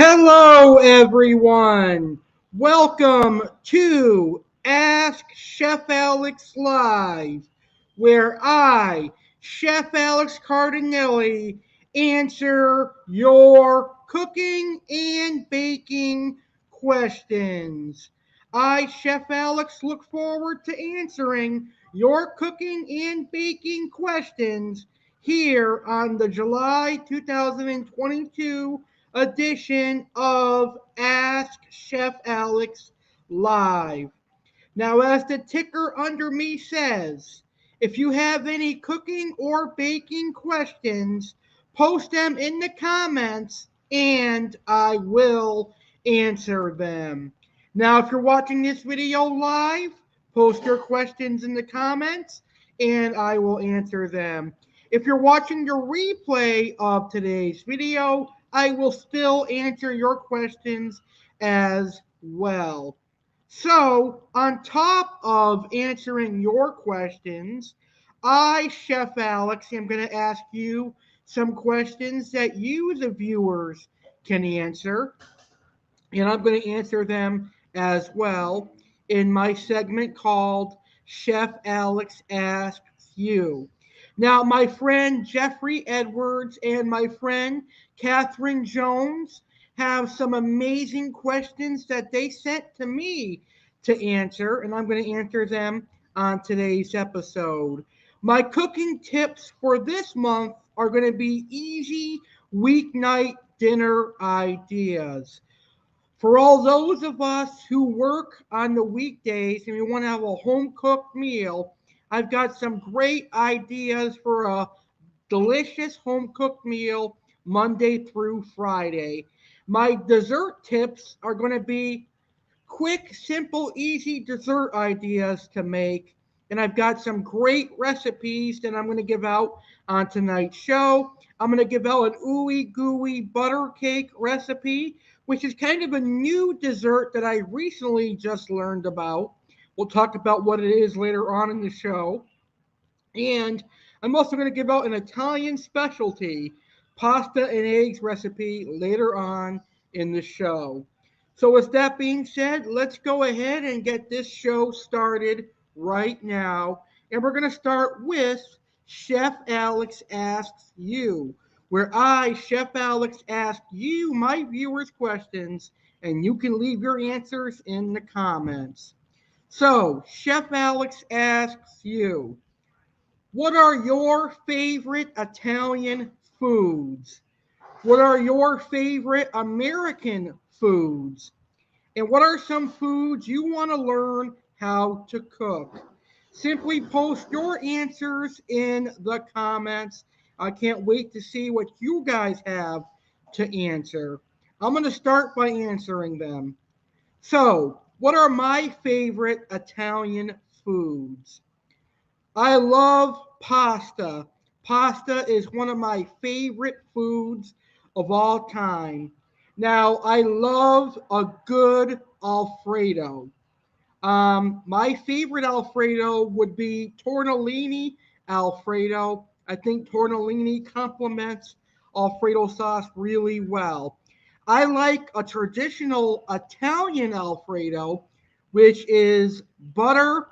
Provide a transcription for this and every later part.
Hello, everyone. Welcome to Ask Chef Alex Live, where I, Chef Alex Cardinale, answer your cooking and baking questions. I, Chef Alex, look forward to answering your cooking and baking questions here on the July 2022 edition of Ask Chef Alex Live. Now, as the ticker under me says, if you have any cooking or baking questions, post them in the comments and I will answer them. Now, if you're watching this video live, post your questions in the comments and I will answer them. If you're watching the replay of today's video, I will still answer your questions as well. So, on top of answering your questions, I, Chef Alex, am going to ask you some questions that you, the viewers, can answer. And I'm going to answer them as well in my segment called Chef Alex Asks You. Now, my friend Jeffrey Edwards and my friend Katherine Jones have some amazing questions that they sent to me to answer, and I'm going to answer them on today's episode. My cooking tips for this month are going to be easy weeknight dinner ideas. For all those of us who work on the weekdays and we want to have a home cooked meal, I've got some great ideas for a delicious home cooked meal Monday through Friday. My dessert tips are going to be quick, simple, easy dessert ideas to make. And I've got some great recipes that I'm going to give out on tonight's show. I'm going to give out an Ooey Gooey butter cake recipe, which is kind of a new dessert that I recently just learned about. We'll talk about what it is later on in the show. And I'm also going to give out an Italian specialty pasta and eggs recipe later on in the show. So, with that being said, let's go ahead and get this show started right now. And we're going to start with Chef Alex Asks You, where I, Chef Alex, ask you, my viewers, questions, and you can leave your answers in the comments. So, Chef Alex asks you, what are your favorite Italian foods? What are your favorite American foods? And what are some foods you want to learn how to cook? Simply post your answers in the comments. I can't wait to see what you guys have to answer. I'm going to start by answering them. So, what are my favorite Italian foods? I love pasta. Pasta is one of my favorite foods of all time. Now, I love a good Alfredo. My favorite Alfredo would be tortellini Alfredo. I think tortellini complements Alfredo sauce really well. I like a traditional Italian Alfredo, which is butter,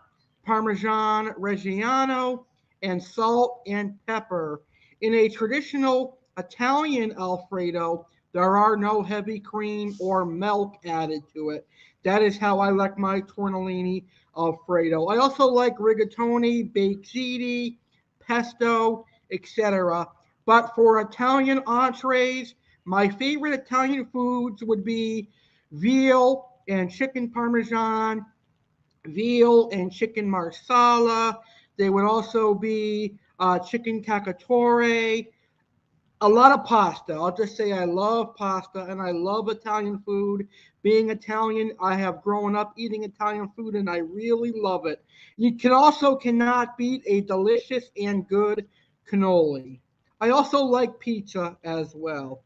Parmesan Reggiano, and salt and pepper. In a traditional Italian Alfredo, there are no heavy cream or milk added to it. That is how I like my tortellini Alfredo. I also like rigatoni, baked ziti, pesto, etc. But for Italian entrees, my favorite Italian foods would be veal and chicken parmesan, veal and chicken marsala. They would also be chicken cacciatore, a lot of pasta. I'll just say I love pasta and I love Italian food. Being Italian, I have grown up eating Italian food and I really love it. You can also cannot beat a delicious and good cannoli. I also like pizza as well.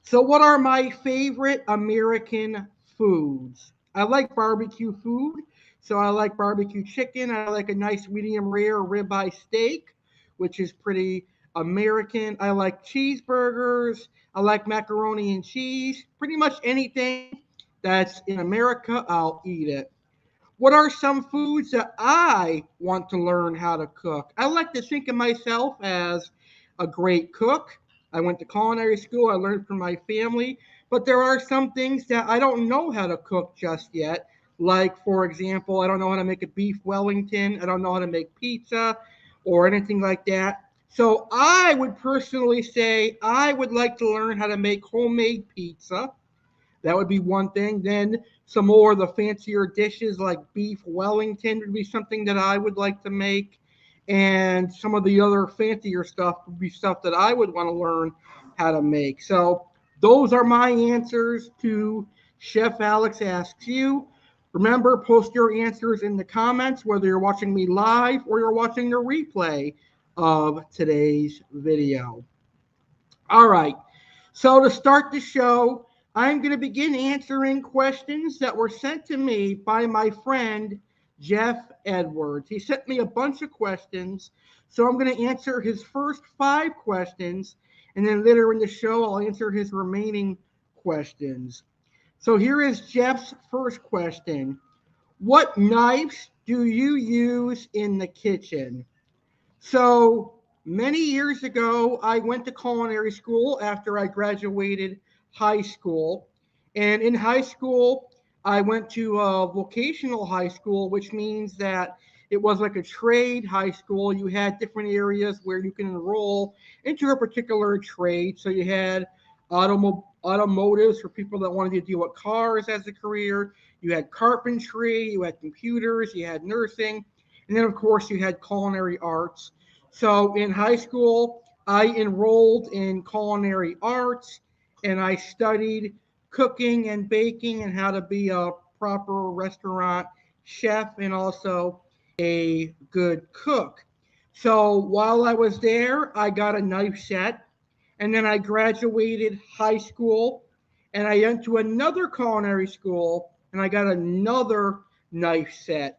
So, what are my favorite American foods? I like barbecue food. So, I like barbecue chicken. I like a nice medium rare ribeye steak, which is pretty American. I like cheeseburgers. I like macaroni and cheese. Pretty much anything that's in America, I'll eat it. What are some foods that I want to learn how to cook? I like to think of myself as a great cook. I went to culinary school, I learned from my family, but there are some things that I don't know how to cook just yet. Like, for example, I don't know how to make a beef Wellington, I don't know how to make pizza or anything like that. So, I would personally say I would like to learn how to make homemade pizza. That would be one thing. Then some more of the fancier dishes like beef Wellington would be something that I would like to make. And some of the other fancier stuff would be stuff that I would want to learn how to make. So those are my answers to Chef Alex Asks You. Remember, post your answers in the comments, whether you're watching me live or you're watching the replay of today's video. All right. So to start the show, I'm going to begin answering questions that were sent to me by my friend Jeff Edwards. He sent me a bunch of questions, so I'm going to answer his first 5 questions, and then later in the show, I'll answer his remaining questions. So here is Jeff's first question. What knives do you use in the kitchen? So many years ago, I went to culinary school after I graduated high school. And in high school, I went to a vocational high school, which means that it was like a trade high school. You had different areas where you can enroll into a particular trade. So you had automotives for people that wanted to deal with cars as a career. You had carpentry, you had computers, you had nursing, and then, of course, you had culinary arts. So in high school, I enrolled in culinary arts and I studied cooking and baking and how to be a proper restaurant chef and also a good cook. So while I was there, I got a knife set and then I graduated high school and I went to another culinary school and I got another knife set.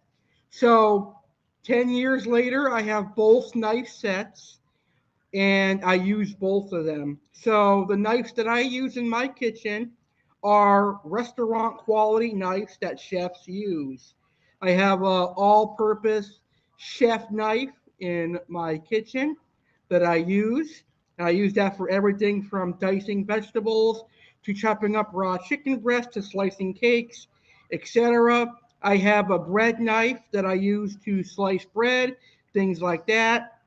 So 10 years later, I have both knife sets and I use both of them. So the knives that I use in my kitchen are restaurant quality knives that chefs use. I have a all-purpose chef knife in my kitchen that I use. And I use that for everything from dicing vegetables to chopping up raw chicken breast to slicing cakes, etc. I have a bread knife that I use to slice bread, things like that.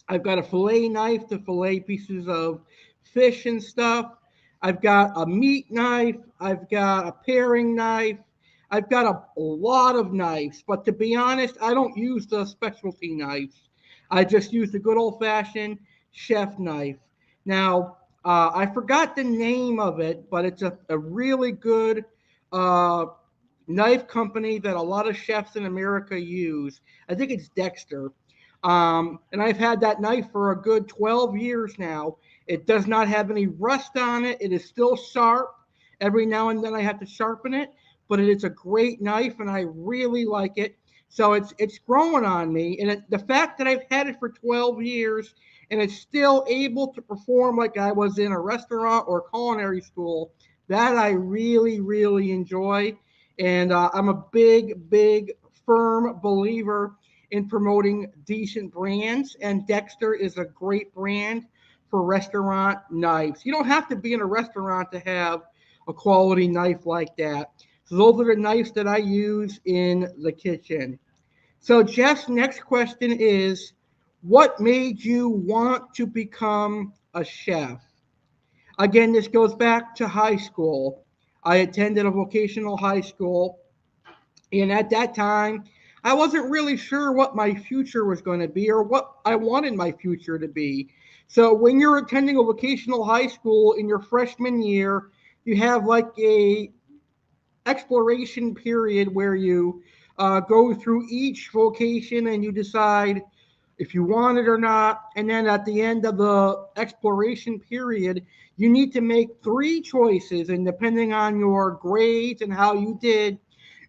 I've got a fillet knife to fillet pieces of fish and stuff. I've got a meat knife. I've got a paring knife. I've got a lot of knives, but to be honest, I don't use the specialty knives. I just use the good old fashioned chef knife. Now, I forgot the name of it, but it's a really good uh, knife company that a lot of chefs in America use. I think it's Dexter. And I've had that knife for a good 12 years now. It does not have any rust on it. It is still sharp. Every now and then I have to sharpen it, but it is a great knife and I really like it. So it's growing on me, and the fact that I've had it for 12 years and it's still able to perform like I was in a restaurant or culinary school, that I really enjoy. And I'm a big, firm believer in promoting decent brands. And Dexter is a great brand for restaurant knives. You don't have to be in a restaurant to have a quality knife like that. So those are the knives that I use in the kitchen. So Jeff's next question is, what made you want to become a chef? Again, this goes back to high school. I attended a vocational high school, and at that time, I wasn't really sure what my future was going to be or what I wanted my future to be. So when you're attending a vocational high school in your freshman year, you have like a exploration period where you go through each vocation and you decide if you want it or not. And then at the end of the exploration period, you need to make three choices. And depending on your grades and how you did,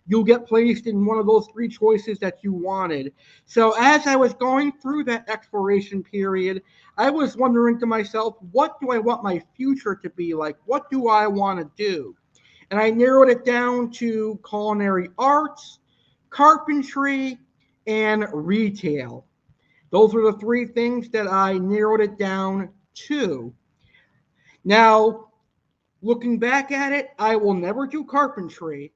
you'll get placed in one of those three choices that you wanted. So as I was going through that exploration period, I was wondering to myself, what do I want my future to be like? What do I want to do? And I narrowed it down to culinary arts, carpentry, and retail. Those were the three things that I narrowed it down to. Now, looking back at it, I will never do carpentry.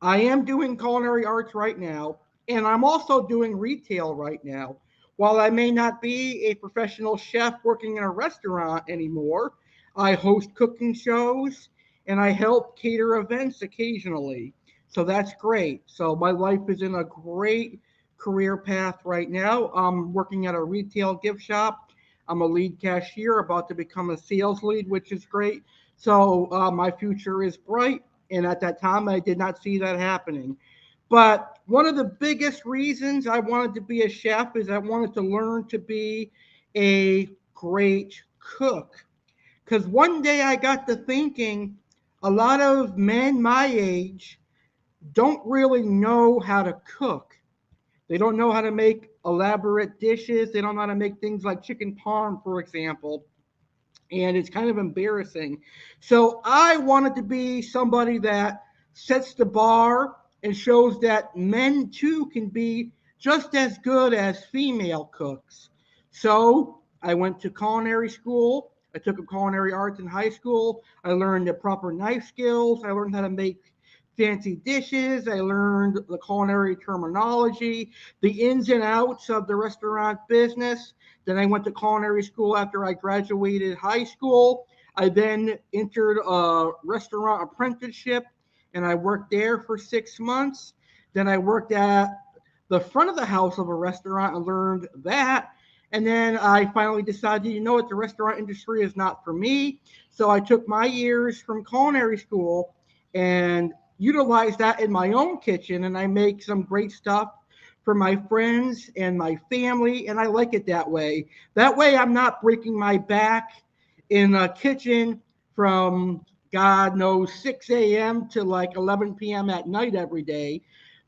I am doing culinary arts right now, and I'm also doing retail right now. While I may not be a professional chef working in a restaurant anymore, I host cooking shows and I help cater events occasionally. So that's great. So my life is in a great career path right now. I'm working at a retail gift shop. I'm a lead cashier, about to become a sales lead, which is great. So my future is bright, and at that time, I did not see that happening. But one of the biggest reasons I wanted to be a chef is I wanted to learn to be a great cook. Because one day I got to thinking, a lot of men my age don't really know how to cook. They don't know how to make elaborate dishes. They don't know how to make things like chicken parm, for example, and it's kind of embarrassing. So I wanted to be somebody that sets the bar and shows that men too can be just as good as female cooks. So I went to culinary school. I took up culinary arts in high school. I learned the proper knife skills. I learned how to make fancy dishes. I learned the culinary terminology, the ins and outs of the restaurant business. Then I went to culinary school after I graduated high school. I then entered a restaurant apprenticeship and I worked there for 6 months. Then I worked at the front of the house of a restaurant and learned that. And then I finally decided, you know what, the restaurant industry is not for me. So I took my years from culinary school and utilized that in my own kitchen, and I make some great stuff for my friends and my family, and I like it that way. That way, I'm not breaking my back in a kitchen from God knows 6 a.m. to like 11 p.m. at night every day,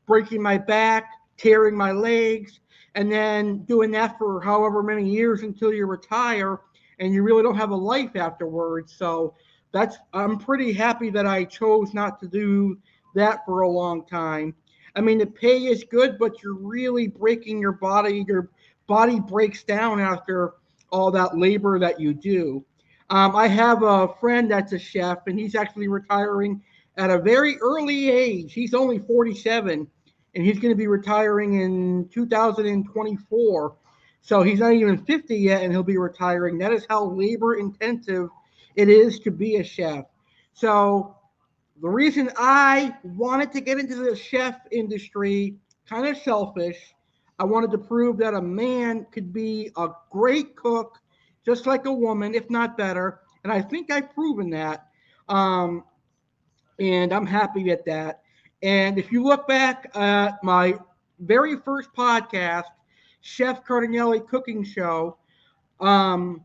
breaking my back, tearing my legs, and then doing that for however many years until you retire and you really don't have a life afterwards. So that's I'm pretty happy that I chose not to do that for a long time. I mean, the pay is good, but you're really breaking your body. Your body breaks down after all that labor that you do. I have a friend that's a chef, and he's actually retiring at a very early age. He's only 47, and he's going to be retiring in 2024. So he's not even 50 yet, and he'll be retiring. That is how labor intensive it is to be a chef. So the reason I wanted to get into the chef industry, kind of selfish, I wanted to prove that a man could be a great cook, just like a woman, if not better, And I think I've proven that. Um, and I'm happy at that. And if you look back at my very first podcast, Chef Cardinale Cooking Show, um,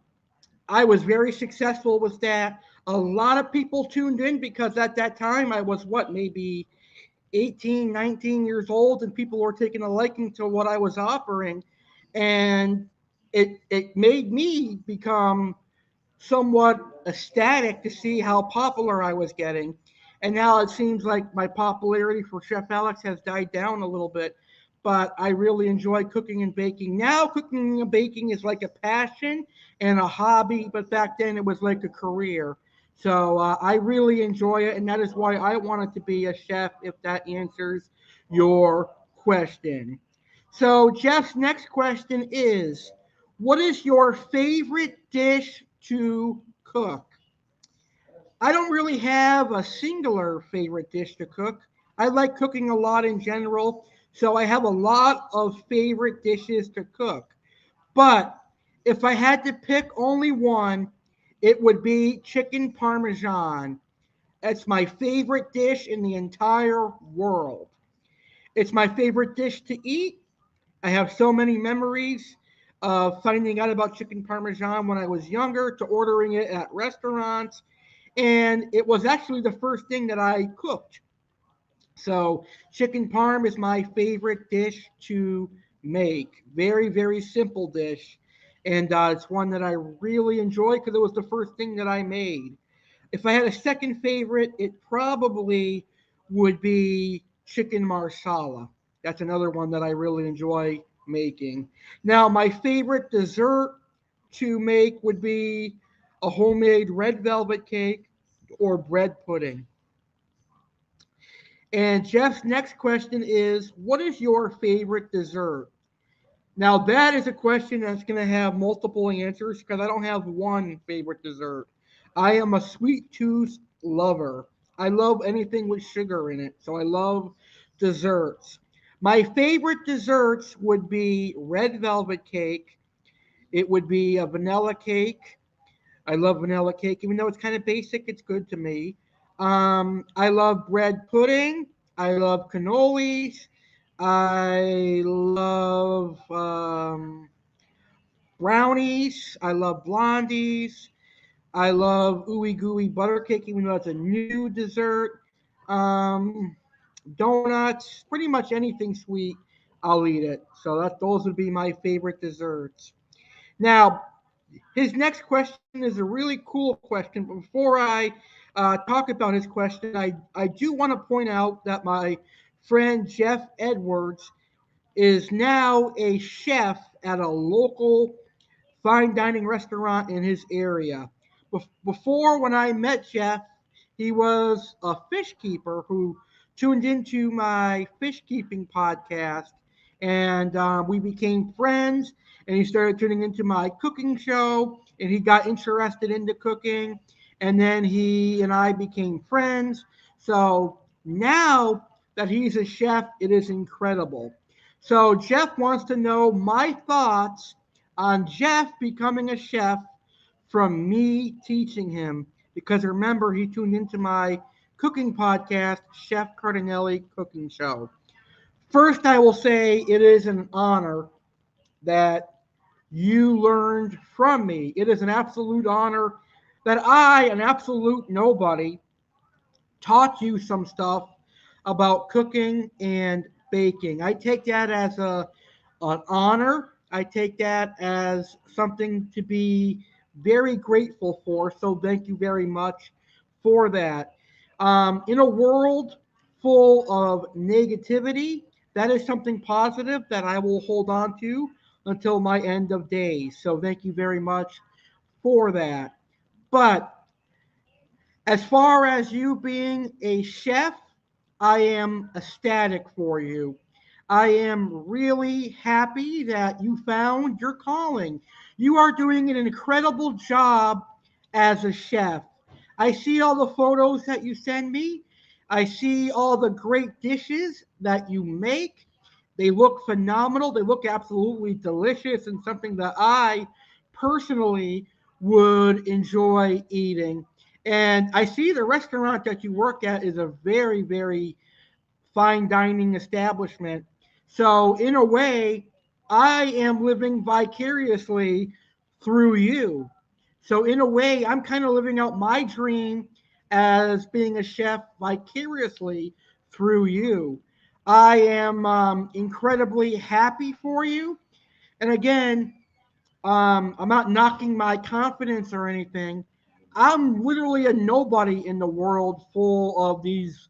I was very successful with that. A lot of people tuned in because at that time I was maybe 18, 19 years old, and people were taking a liking to what I was offering. And it made me become somewhat ecstatic to see how popular I was getting. And now it seems like my popularity for Chef Alex has died down a little bit, but I really enjoy cooking and baking. Now, cooking and baking is like a passion and a hobby, but back then it was like a career. So I really enjoy it, and that is why I wanted to be a chef, if that answers your question. So, Jeff's next question is, what is your favorite dish to cook? I don't really have a singular favorite dish to cook. I like cooking a lot in general, so I have a lot of favorite dishes to cook. But if I had to pick only one, it would be chicken parmesan. That's my favorite dish in the entire world. It's my favorite dish to eat. I have so many memories of finding out about chicken parmesan when I was younger to ordering it at restaurants. And it was actually the first thing that I cooked. So, chicken parm is my favorite dish to make. Very, very simple dish. And it's one that I really enjoy because it was the first thing that I made. If I had a second favorite, it probably would be chicken marsala. That's another one that I really enjoy making. Now, my favorite dessert to make would be a homemade red velvet cake or bread pudding. And Jeff's next question is, what is your favorite dessert? Now, that is a question that's going to have multiple answers because I don't have one favorite dessert. I am a sweet tooth lover. I love anything with sugar in it, so I love desserts. My favorite desserts would be red velvet cake, it would be a vanilla cake. I love vanilla cake, even though it's kind of basic, it's good to me. I love bread pudding. I love cannolis. I love brownies. I love blondies. I love ooey gooey butter cake, even though it's a new dessert. Um, Donuts, pretty much anything sweet, I'll eat it. So those would be my favorite desserts. Now, his next question is a really cool question. But before I talk about his question, I do want to point out that my friend Jeff Edwards is now a chef at a local fine dining restaurant in his area. Before, when I met Jeff, he was a fish keeper who tuned into my fish keeping podcast, and we became friends. And he started tuning into my cooking show, and he got interested into cooking. And then he and I became friends. So now that he's a chef, it is incredible. So Jeff wants to know my thoughts on Jeff becoming a chef from me teaching him. Because remember, he tuned into my cooking podcast, Chef Cardinale Cooking Show. First, I will say it is an honor that you learned from me. It is an absolute honor that I, an absolute nobody, taught you some stuff about cooking and baking. I take that as an honor. I take that as something to be very grateful for. So thank you very much for that. In a world full of negativity, that is something positive that I will hold on to until my end of days. So thank you very much for that. But as far as you being a chef, I am ecstatic for you. I am really happy that you found your calling. You are doing an incredible job as a chef. I see all the photos that you send me. I see all the great dishes that you make. They look phenomenal. They look absolutely delicious and something that I personally would enjoy eating. And I see the restaurant that you work at is a very, very fine dining establishment. So, in a way, I am living vicariously through you. So, in a way, I'm kind of living out my dream as being a chef vicariously through you. I am incredibly happy for you. And again, I'm not knocking my confidence or anything. I'm literally a nobody in the world full of these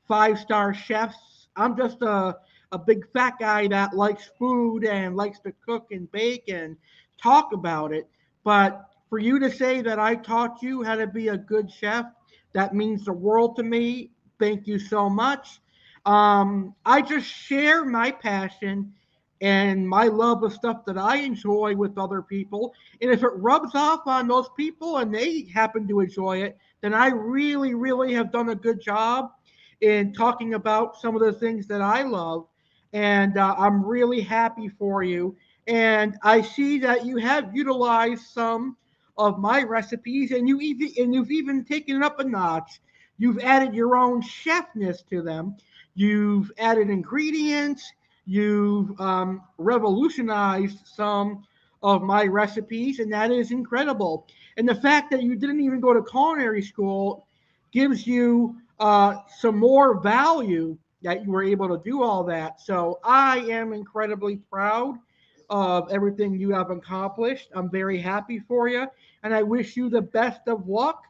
5-star chefs. I'm just a big fat guy that likes food and likes to cook and bake and talk about it. But for you to say that I taught you how to be a good chef, that means the world to me. Thank you so much. I just share my passion and my love of stuff that I enjoy with other people. And if it rubs off on those people and they happen to enjoy it, then I really, really have done a good job in talking about some of the things that I love. And I'm really happy for you. And I see that you have utilized some of my recipes, and you've even taken it up a notch. You've added your own chefness to them. You've added ingredients. You've revolutionized some of my recipes, and that is incredible. And the fact that you didn't even go to culinary school gives you some more value that you were able to do all that. So I am incredibly proud of everything you have accomplished. I'm very happy for you, and I wish you the best of luck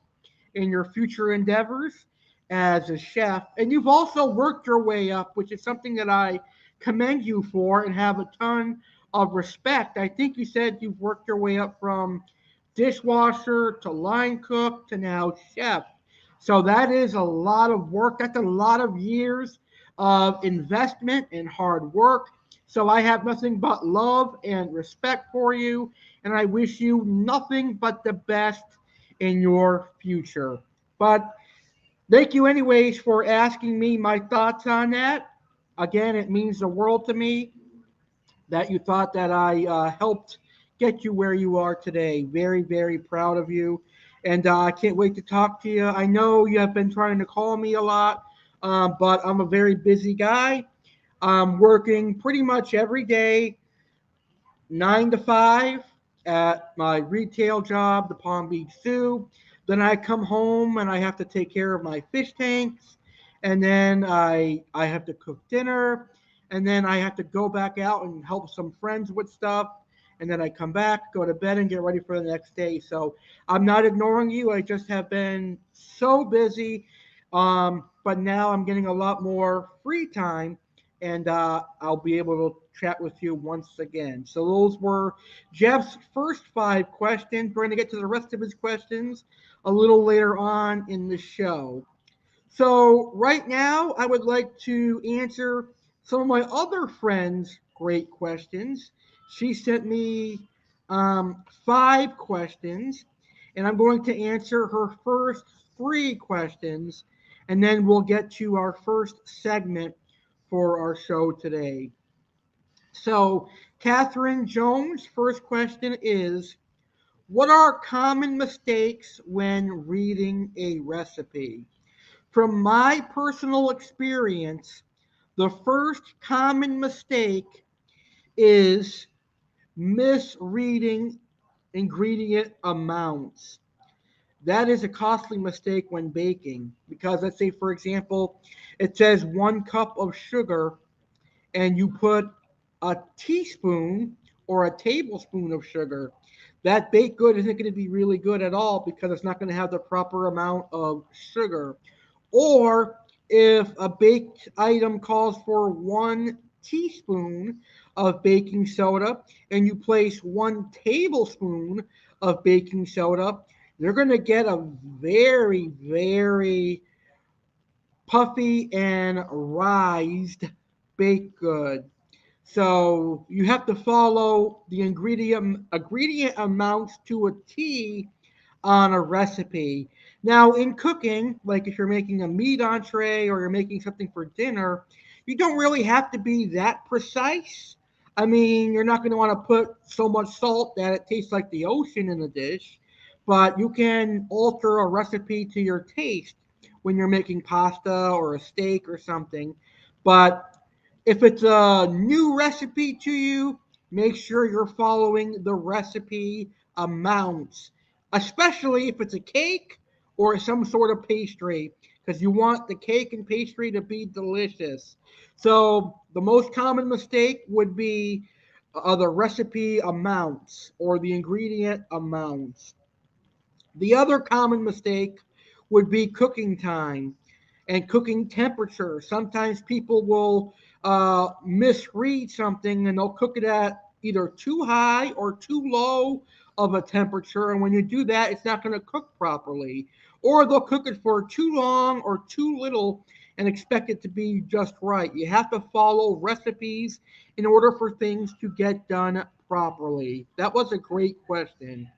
in your future endeavors as a chef. And you've also worked your way up, which is something that I commend you for and have a ton of respect. I think you said you've worked your way up from dishwasher to line cook to now chef. So that is a lot of work. That's a lot of years of investment and hard work. So I have nothing but love and respect for you, and I wish you nothing but the best in your future. But thank you, anyways, for asking me my thoughts on that. Again, it means the world to me that you thought that I helped get you where you are today. Very, very proud of you. And I can't wait to talk to you. I know you have been trying to call me a lot, but I'm a very busy guy. I'm working pretty much every day 9 to 5 at my retail job, the Palm Beach Zoo. Then I come home and I have to take care of my fish tanks, and then I have to cook dinner, and then I have to go back out and help some friends with stuff, and then I come back, go to bed, and get ready for the next day. So I'm not ignoring you. I just have been so busy, but now I'm getting a lot more free time, and I'll be able to chat with you once again. So those were Jeff's first 5 questions. We're going to get to the rest of his questions a little later on in the show. So right now, I would like to answer some of my other friends' great questions. She sent me 5 questions, and I'm going to answer her first 3 questions, and then we'll get to our first segment for our show today. So, Catherine Jones' first question is: what are common mistakes when reading a recipe? From my personal experience, the first common mistake is misreading ingredient amounts. That is a costly mistake when baking because, let's say, for example, it says 1 cup of sugar and you put a teaspoon or a tablespoon of sugar, that baked good isn't going to be really good at all because it's not going to have the proper amount of sugar. Or if a baked item calls for 1 teaspoon of baking soda and you place 1 tablespoon of baking soda, you're going to get a very, very puffy and rised baked good. So you have to follow the ingredient amounts to a T on a recipe. Now, in cooking, like if you're making a meat entree or you're making something for dinner, you don't really have to be that precise. I mean, you're not going to want to put so much salt that it tastes like the ocean in the dish. but you can alter a recipe to your taste when you're making pasta or a steak or something. But if it's a new recipe to you, make sure you're following the recipe amounts, especially if it's a cake or some sort of pastry, because you want the cake and pastry to be delicious. So, the most common mistake would be the recipe amounts or the ingredient amounts. The other common mistake would be cooking time and cooking temperature. Sometimes people will misread something and they'll cook it at either too high or too low of a temperature. And when you do that, it's not going to cook properly. Or they'll cook it for too long or too little and expect it to be just right. You have to follow recipes in order for things to get done properly. That was a great question.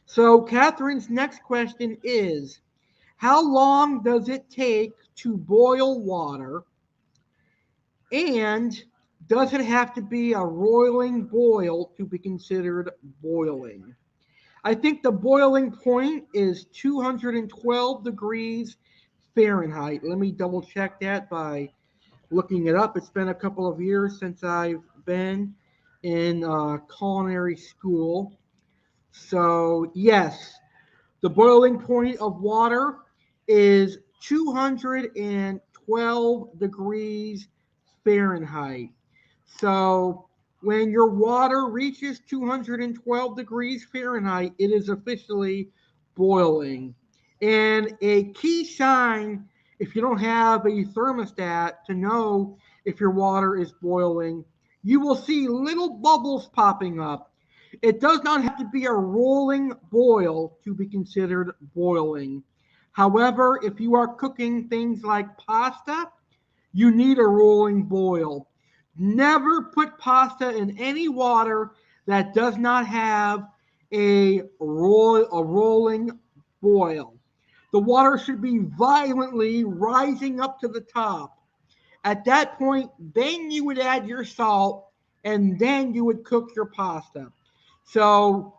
So, Catherine's next question is: how long does it take to boil water? And does it have to be a roiling boil to be considered boiling? I think the boiling point is 212 degrees Fahrenheit. Let me double check that by looking it up. It's been a couple of years since I've been in culinary school. So, yes, the boiling point of water is 212 degrees Fahrenheit. So when your water reaches 212 degrees Fahrenheit, it is officially boiling. And a key sign, if you don't have a thermostat to know if your water is boiling, you will see little bubbles popping up. It does not have to be a rolling boil to be considered boiling. However, if you are cooking things like pasta, you need a rolling boil. Never put pasta in any water that does not have a rolling boil. The water should be violently rising up to the top. At that point, then you would add your salt and then you would cook your pasta. So,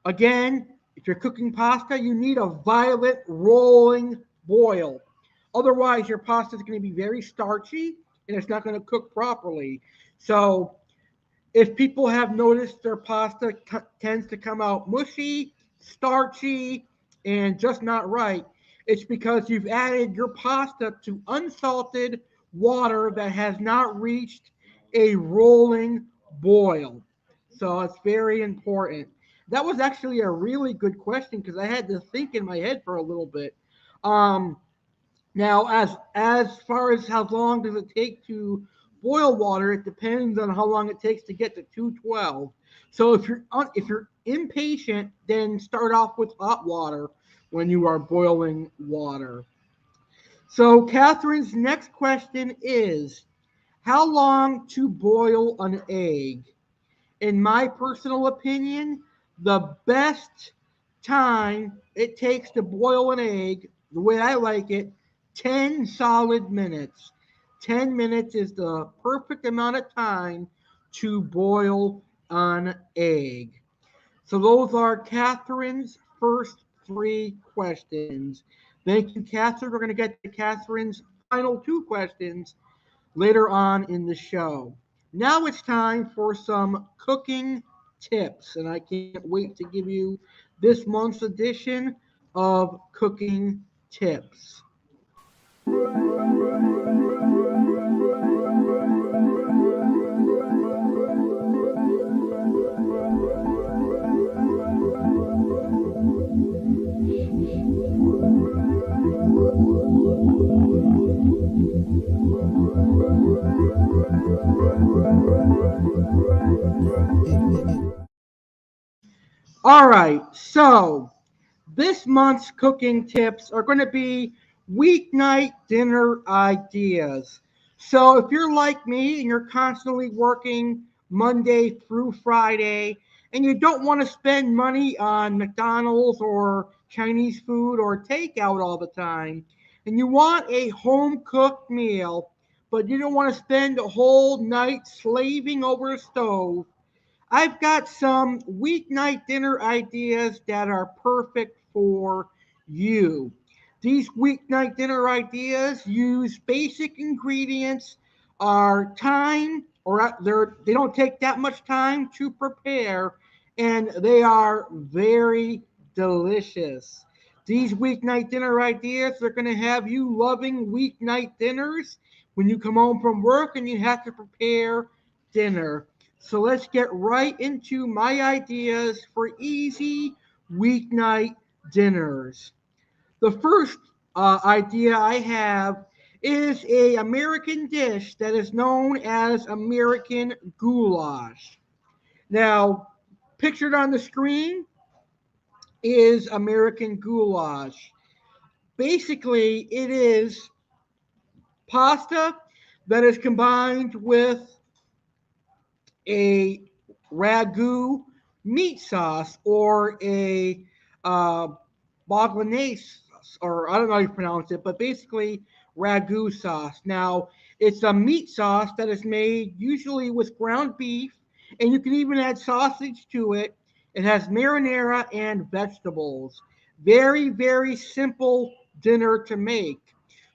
again, if you're cooking pasta, you need a violent rolling boil. Otherwise, your pasta is going to be very starchy and it's not going to cook properly. So, if people have noticed their pasta tends to come out mushy, starchy, and just not right, it's because you've added your pasta to unsalted water that has not reached a rolling boil. So it's very important. That was actually a really good question because I had to think in my head for a little bit. Um, Now, as far as how long does it take to boil water, it depends on how long it takes to get to 212. So if you're impatient, then start off with hot water when you are boiling water. So Catherine's next question is: how long to boil an egg? In my personal opinion, the best time it takes to boil an egg, the way I like it, 10 solid minutes. 10 minutes is the perfect amount of time to boil an egg. So those are Catherine's first three questions. Thank you, Catherine. We're going to get to Catherine's final two questions later on in the show. Now it's time for some cooking tips, and I can't wait to give you this month's edition of Cooking Tips. All right, so this month's cooking tips are going to be weeknight dinner ideas. So if you're like me and you're constantly working Monday through Friday and you don't want to spend money on McDonald's or Chinese food or takeout all the time, and you want a home cooked meal, but you don't want to spend a whole night slaving over a stove, I've got some weeknight dinner ideas that are perfect for you. These weeknight dinner ideas use basic ingredients, are time or they don't take that much time to prepare, and they are very delicious. These weeknight dinner ideas are going to have you loving weeknight dinners when you come home from work and you have to prepare dinner. So let's get right into my ideas for easy weeknight dinners. The first idea I have is a American dish that is known as American goulash. Now, pictured on the screen is American goulash. Basically, it is pasta that is combined with a ragu meat sauce or a uh, bolognese, or I don't know how you pronounce it, but basically ragu sauce. Now, it's a meat sauce that is made usually with ground beef, and you can even add sausage to it. It has marinara and vegetables. Very, very simple dinner to make.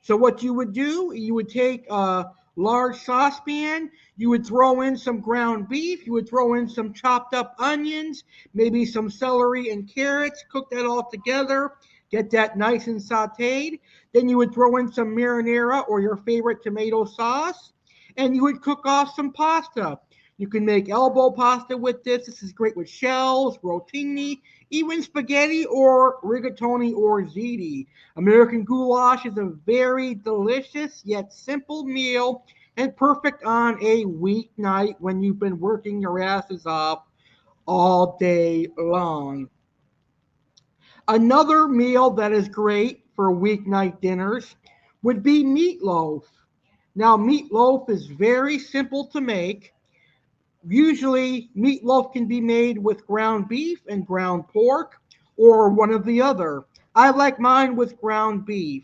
So, what you would do, you would take a large saucepan, you would throw in some ground beef, you would throw in some chopped up onions, maybe some celery and carrots, cook that all together, get that nice and sauteed. Then you would throw in some marinara or your favorite tomato sauce, and you would cook off some pasta. You can make elbow pasta with this. This is great with shells, rotini, even spaghetti or rigatoni or ziti. American goulash is a very delicious yet simple meal and perfect on a weeknight when you've been working your asses off all day long. Another meal that is great for weeknight dinners would be meatloaf. Now, meatloaf is very simple to make. Usually, meatloaf can be made with ground beef and ground pork or one of the other. I like mine with ground beef.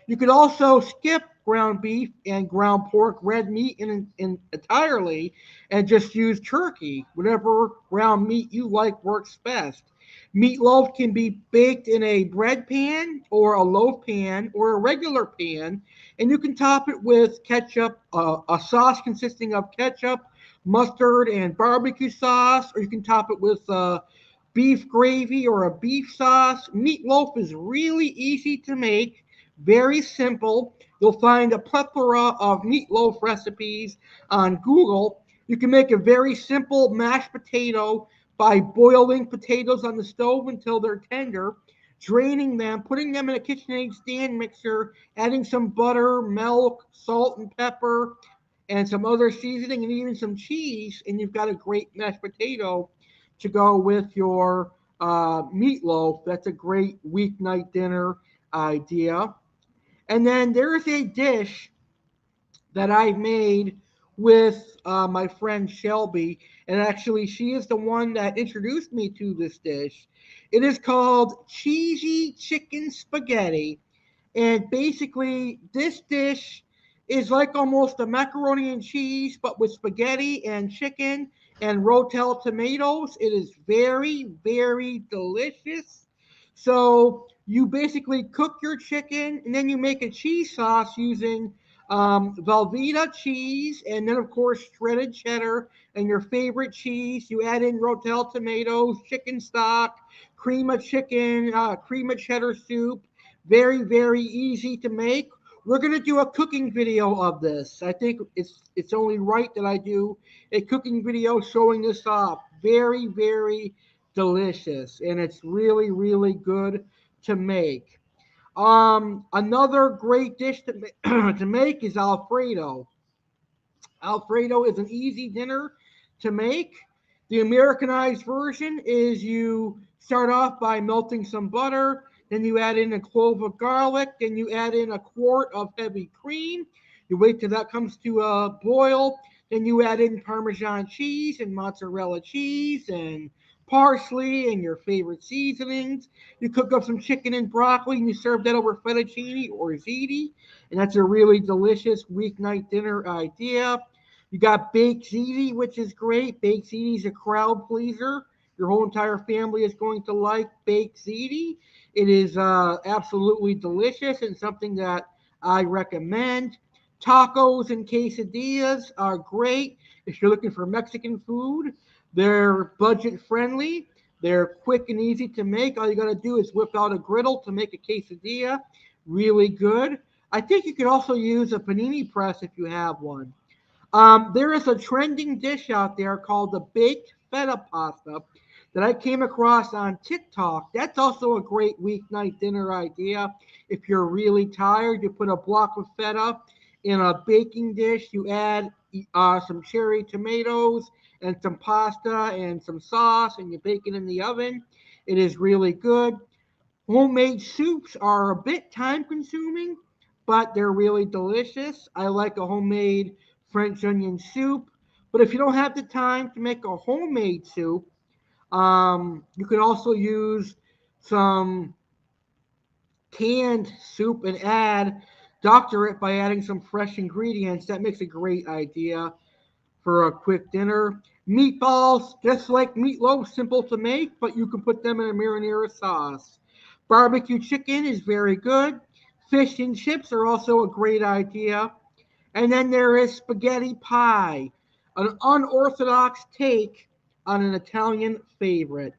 You could also skip ground beef and ground pork, red meat in entirely, and just use turkey. Whatever ground meat you like works best. Meatloaf can be baked in a bread pan or a loaf pan or a regular pan, and you can top it with ketchup, a sauce consisting of ketchup, mustard, and barbecue sauce, or you can top it with beef gravy or a beef sauce. Meatloaf is really easy to make, very simple. You'll find a plethora of meatloaf recipes on Google. You can make a very simple mashed potato by boiling potatoes on the stove until they're tender, draining them, putting them in a KitchenAid stand mixer, adding some butter, milk, salt, and pepper, and some other seasoning, and even some cheese, and you've got a great mashed potato to go with your meatloaf. That's a great weeknight dinner idea. And then there's a dish that I made with my friend Shelby, and actually, she is the one that introduced me to this dish. It is called cheesy chicken spaghetti, and basically, this dish is like almost a macaroni and cheese, but with spaghetti and chicken and rotel tomatoes. It is very, very delicious. So you basically cook your chicken, and then you make a cheese sauce using Velveeta cheese, and then of course shredded cheddar and your favorite cheese. You add in rotel tomatoes, chicken stock, cream of chicken, cream of cheddar soup. Very, very easy to make. We're gonna do a cooking video of this. I think it's only right that I do a cooking video showing this off. Very, very delicious, and it's really, really good to make. Another great dish to make is Alfredo. Alfredo is an easy dinner to make. The Americanized version is you start off by melting some butter, then you add in a clove of garlic, then you add in a quart of heavy cream. You wait till that comes to a boil, then you add in Parmesan cheese and mozzarella cheese and parsley and your favorite seasonings. You cook up some chicken and broccoli and you serve that over fettuccine or ziti, and that's a really delicious weeknight dinner idea. You got baked ziti, which is great. Baked ziti is a crowd pleaser. Your whole entire family is going to like baked ziti. It is absolutely delicious and something that I recommend. Tacos and quesadillas are great if you're looking for Mexican food. They're budget friendly. They're quick and easy to make. All you got to do is whip out a griddle to make a quesadilla. Really good. I think you could also use a panini press if you have one. There is a trending dish out there called the baked feta pasta that I came across on TikTok. That's also a great weeknight dinner idea. If you're really tired, you put a block of feta in a baking dish. You add some cherry tomatoes and some pasta and some sauce, and you bake it in the oven. It is really good. Homemade soups are a bit time consuming, but they're really delicious. I like a homemade French onion soup. But if you don't have the time to make a homemade soup, you can also use some canned soup and doctor it by adding some fresh ingredients. That makes a great idea for a quick dinner. Meatballs, just like meatloaf, simple to make, but you can put them in a marinara sauce. Barbecue chicken is very good. Fish and chips are also a great idea. And then there is spaghetti pie, an unorthodox take on an Italian favorite.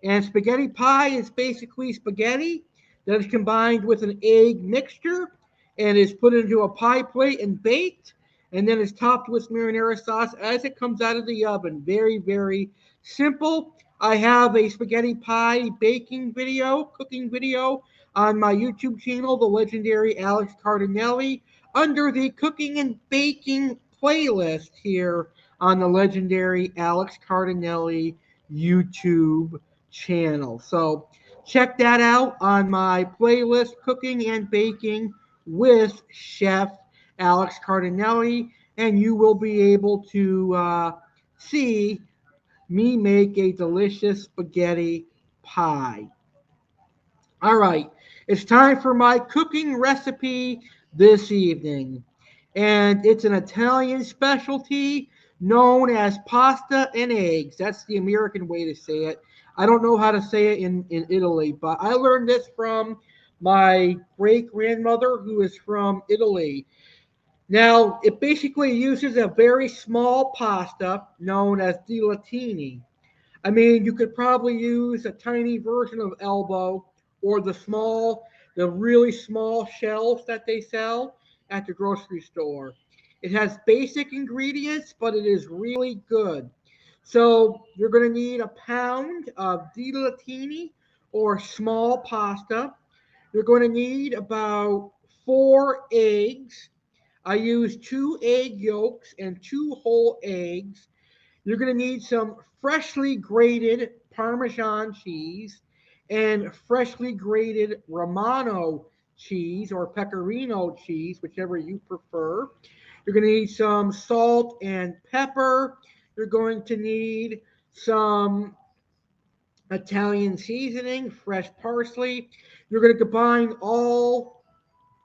And spaghetti pie is basically spaghetti that is combined with an egg mixture and is put into a pie plate and baked, and then is topped with marinara sauce as it comes out of the oven. Very, very simple. I have a spaghetti pie baking video, cooking video on my YouTube channel, the legendary Alex Cardinale, under the cooking and baking playlist here on the legendary Alex Cardinale YouTube channel. So check that out on my playlist, Cooking and Baking with Chef Alex Cardinale, and you will be able to see me make a delicious spaghetti pie. All right, it's time for my cooking recipe this evening. And it's an Italian specialty known as pasta and eggs. That's the American way to say it. I don't know how to say it in Italy, but I learned this from my great grandmother who is from Italy. Now, it basically uses a very small pasta known as dilatini. I mean, you could probably use a tiny version of elbow or the really small shells that they sell at the grocery store. It has basic ingredients, but it is really good. So you're going to need a pound of dilatini or small pasta. You're going to need about 4 eggs. I use 2 egg yolks and 2 whole eggs. You're going to need some freshly grated Parmesan cheese and freshly grated Romano cheese or Pecorino cheese, whichever you prefer. You're going to need some salt and pepper. You're going to need some Italian seasoning, fresh parsley. You're going to combine all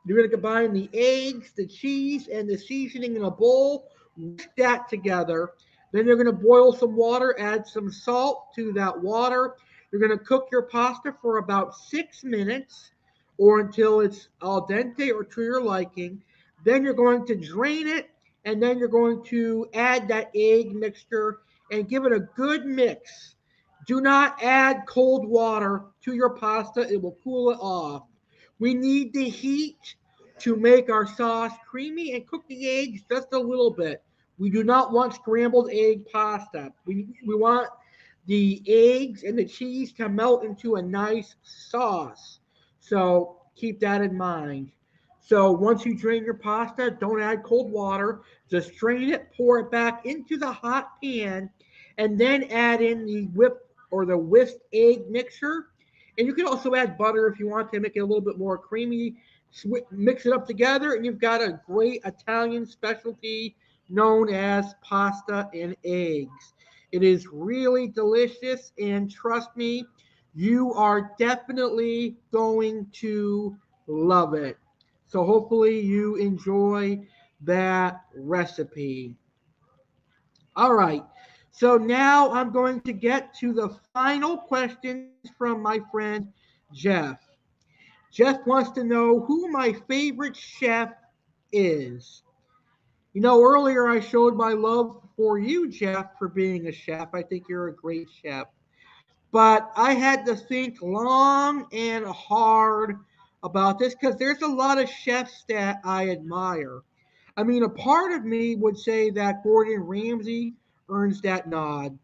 you're going to combine the eggs, the cheese, and the seasoning in a bowl. Whisk that together. Then you're going to boil some water, add some salt to that water. You're going to cook your pasta for about 6 minutes or until it's al dente or to your liking. Then you're going to drain it, and then you're going to add that egg mixture and give it a good mix. Do not add cold water to your pasta, it will cool it off. We need the heat to make our sauce creamy and cook the eggs just a little bit. We do not want scrambled egg pasta. We want the eggs and the cheese to melt into a nice sauce. So keep that in mind. So once you drain your pasta, don't add cold water. Just drain it, pour it back into the hot pan, and then add in the whipped or the whisked egg mixture. And you can also add butter if you want to make it a little bit more creamy. Mix it up together, and you've got a great Italian specialty known as pasta and eggs. It is really delicious, and trust me, you are definitely going to love it. So, hopefully, you enjoy that recipe. All right. So now I'm going to get to the final questions from my friend Jeff. Jeff wants to know who my favorite chef is. Earlier I showed my love for you, Jeff, for being a chef. I think you're a great chef. But I had to think long and hard about this because there's a lot of chefs that I admire. I mean, a part of me would say that Gordon Ramsay earns that nod.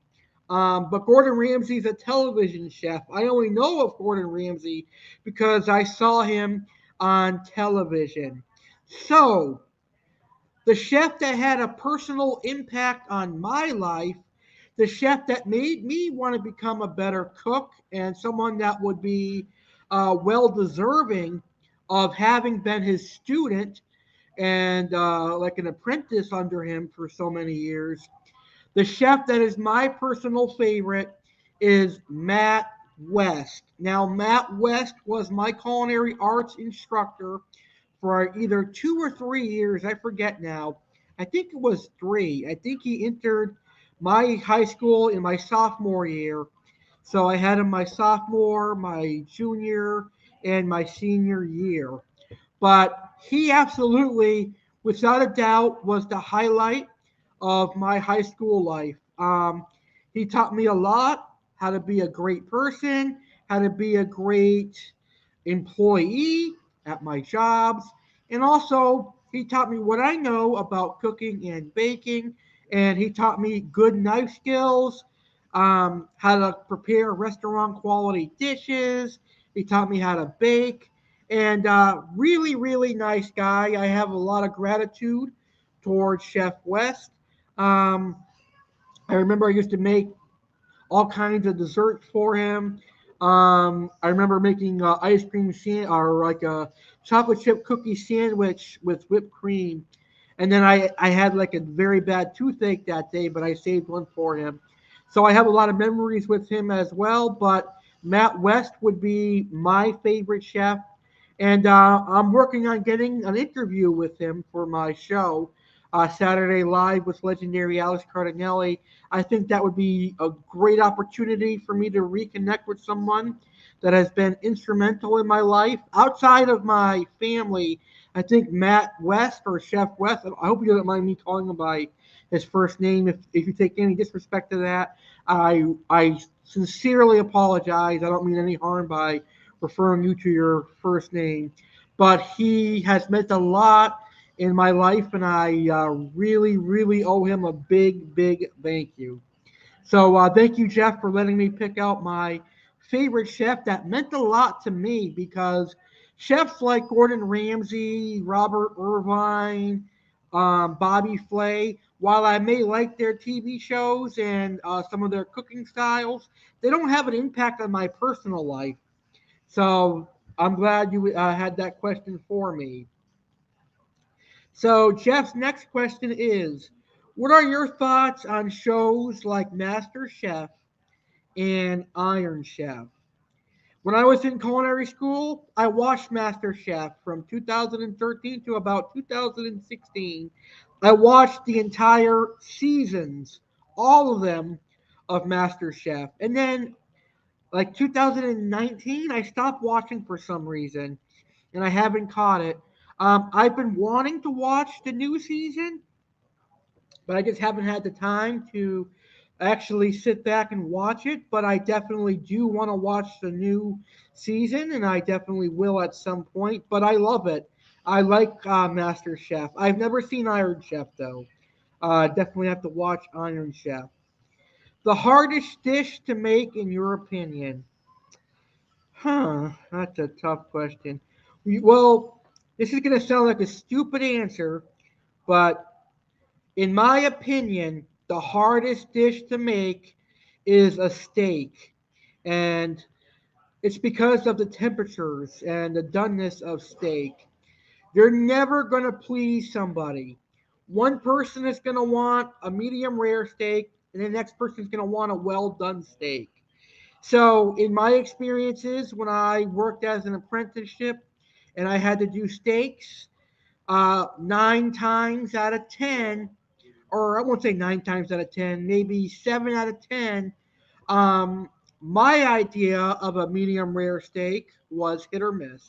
But Gordon Ramsay's a television chef. I only know of Gordon Ramsay because I saw him on television. So, the chef that had a personal impact on my life, the chef that made me want to become a better cook, and someone that would be well deserving of having been his student and like an apprentice under him for so many years. The chef that is my personal favorite is Matt West. Now, Matt West was my culinary arts instructor for either 2 or 3 years. I forget now. I think it was three. I think he entered my high school in my sophomore year. So I had him my sophomore, my junior, and my senior year. But he absolutely, without a doubt, was the highlight of my high school life. He taught me a lot, how to be a great person, how to be a great employee at my jobs, and also he taught me what I know about cooking and baking, and he taught me good knife skills, how to prepare restaurant quality dishes. He taught me how to bake, and really, really nice guy. I have a lot of gratitude towards Chef West. Um, I remember I used to make all kinds of desserts for him. I remember making ice cream or like a chocolate chip cookie sandwich with whipped cream. And then I had like a very bad toothache that day, but I saved one for him. So I have a lot of memories with him as well. But Matt West would be my favorite chef. And I'm working on getting an interview with him for my show, Saturday Live with legendary Alex Cardinale. I think that would be a great opportunity for me to reconnect with someone that has been instrumental in my life outside of my family. I think Matt West or Chef West. I hope you don't mind me calling him by his first name. If you take any disrespect to that, I sincerely apologize. I don't mean any harm by referring you to your first name, but he has meant a lot in my life, and I really, really owe him a big, big thank you. So thank you, Jeff, for letting me pick out my favorite chef. That meant a lot to me because chefs like Gordon Ramsay, Robert Irvine, Bobby Flay, while I may like their TV shows and some of their cooking styles, they don't have an impact on my personal life. So I'm glad you had that question for me. So Jeff's next question is, what are your thoughts on shows like Master Chef and Iron Chef? When I was in culinary school, I watched Master Chef from 2013 to about 2016. I watched the entire seasons, all of them, of Master Chef. And then, like 2019, I stopped watching for some reason, and I haven't caught it. I've been wanting to watch the new season, but I just haven't had the time to actually sit back and watch it. But I definitely do want to watch the new season, and I definitely will at some point. But I love it. I like Master Chef. I've never seen Iron Chef though. Definitely have to watch Iron Chef. The hardest dish to make, in your opinion? Huh, that's a tough question. Well, this is going to sound like a stupid answer, but in my opinion, the hardest dish to make is a steak. And it's because of the temperatures and the doneness of steak. You're never going to please somebody. One person is going to want a medium rare steak, and the next person is going to want a well done steak. So, in my experiences, when I worked as an apprenticeship and I had to do steaks, 9 times out of 10, or I won't say 9 times out of 10, maybe 7 out of 10, um, my idea of a medium rare steak was hit or miss.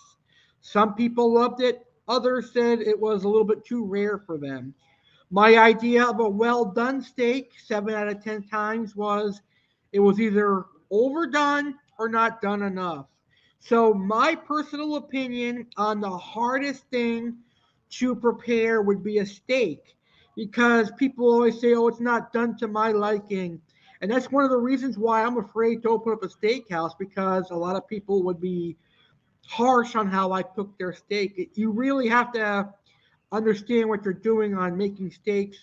Some people loved it, others said it was a little bit too rare for them. My idea of a well done steak, 7 out of 10 times, was it was either overdone or not done enough. So, my personal opinion on the hardest thing to prepare would be a steak because people always say, oh, it's not done to my liking. And that's one of the reasons why I'm afraid to open up a steakhouse because a lot of people would be harsh on how I cook their steak. You really have to understand what you're doing on making steaks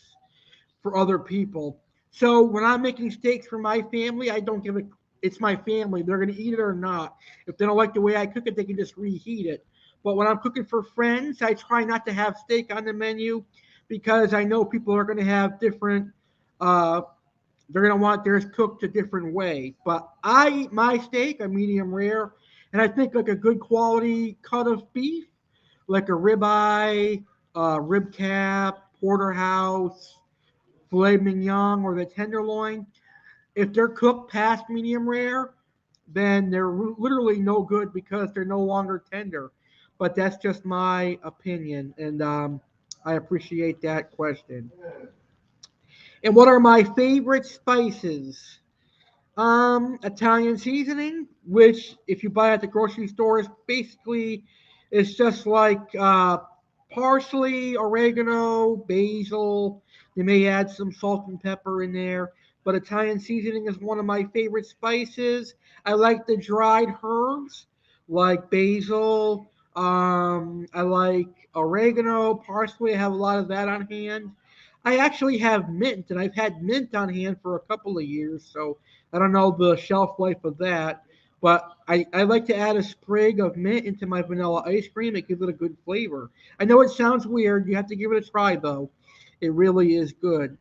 for other people. So when I'm making steaks for my family, I don't give it. It's my family. They're going to eat it or not. If they don't like the way I cook it, they can just reheat it. But when I'm cooking for friends, I try not to have steak on the menu because I know people are going to have different. Uh, they're going to want theirs cooked a different way. But I eat my steak a medium rare, and I think like a good quality cut of beef, like a ribeye, rib cap, porterhouse, filet mignon, or the tenderloin. If they're cooked past medium rare, then they're literally no good because they're no longer tender. But that's just my opinion, and I appreciate that question. And what are my favorite spices? Italian seasoning, which if you buy at the grocery store, is basically it's just like parsley, oregano, basil. They may add some salt and pepper in there, but Italian seasoning is one of my favorite spices. I like the dried herbs like basil. I like oregano, parsley. I have a lot of that on hand. I actually have mint, and I've had mint on hand for a couple of years, so I don't know the shelf life of that, but I like to add a sprig of mint into my vanilla ice cream. It gives it a good flavor. I know it sounds weird. You have to give it a try, though. It really is good.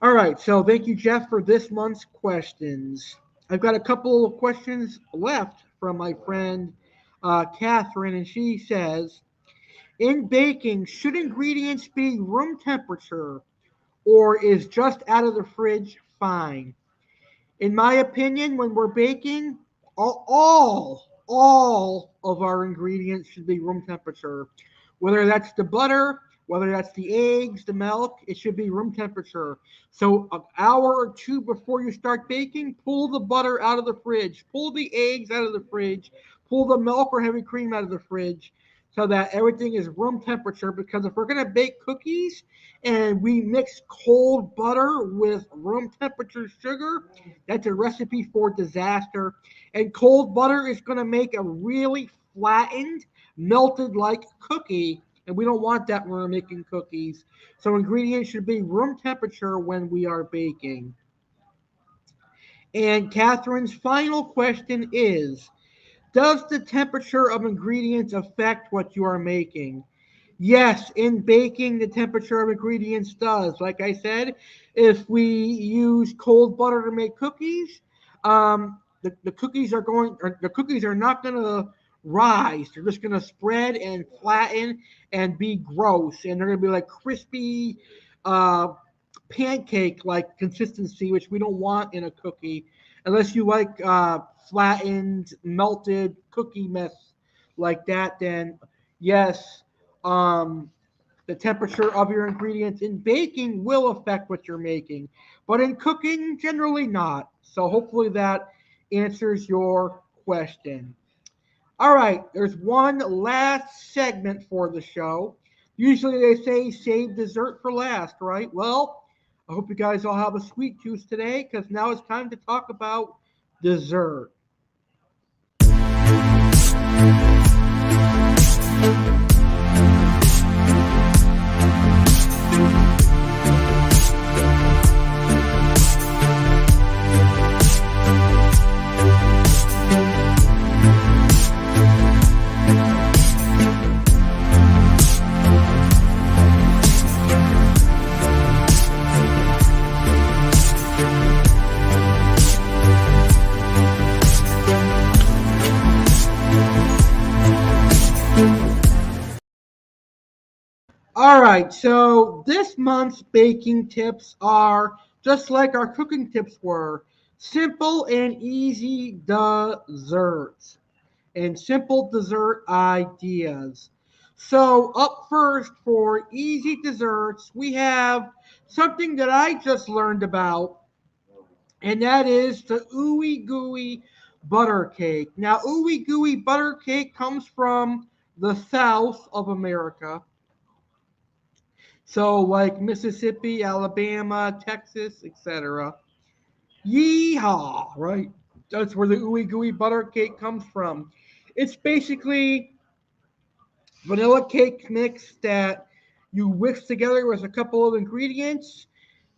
All right, so thank you, Jeff, for this month's questions. I've got a couple of questions left from my friend Catherine, and she says, in baking, should ingredients be room temperature or is just out of the fridge fine? In my opinion, when we're baking, all of our ingredients should be room temperature. Whether that's the butter, whether that's the eggs, the milk, it should be room temperature. So an hour or two before you start baking, pull the butter out of the fridge, pull the eggs out of the fridge, pull the milk or heavy cream out of the fridge so that everything is room temperature. Because if we're going to bake cookies and we mix cold butter with room temperature sugar, that's a recipe for disaster. And cold butter is going to make a really flattened, melted like cookie. And we don't want that when we're making cookies. So ingredients should be room temperature when we are baking. And Catherine's final question is, does the temperature of ingredients affect what you are making? Yes, in baking, the temperature of ingredients does. Like I said, if we use cold butter to make cookies, the cookies are going, or the cookies are not going to rise. They're just going to spread and flatten and be gross, and they're going to be like crispy, uh, pancake-like consistency, which we don't want in a cookie, unless you like flattened, melted cookie mess like that. Then yes, um, the temperature of your ingredients in baking will affect what you're making, but in cooking, generally not. So hopefully that answers your question. All right, there's one last segment for the show. Usually they say save dessert for last, right? Well, I hope you guys all have a sweet juice today because now it's time to talk about dessert. All right, so this month's baking tips are just like our cooking tips were, simple and easy desserts and simple dessert ideas. So, up first for easy desserts, we have something that I just learned about, and that is the Ooey Gooey butter cake. Now, Ooey Gooey butter cake comes from the south of America. So, like Mississippi, Alabama, Texas, etc. Yeehaw, right? That's where the Ooey Gooey butter cake comes from. It's basically vanilla cake mix that you whisk together with a couple of ingredients.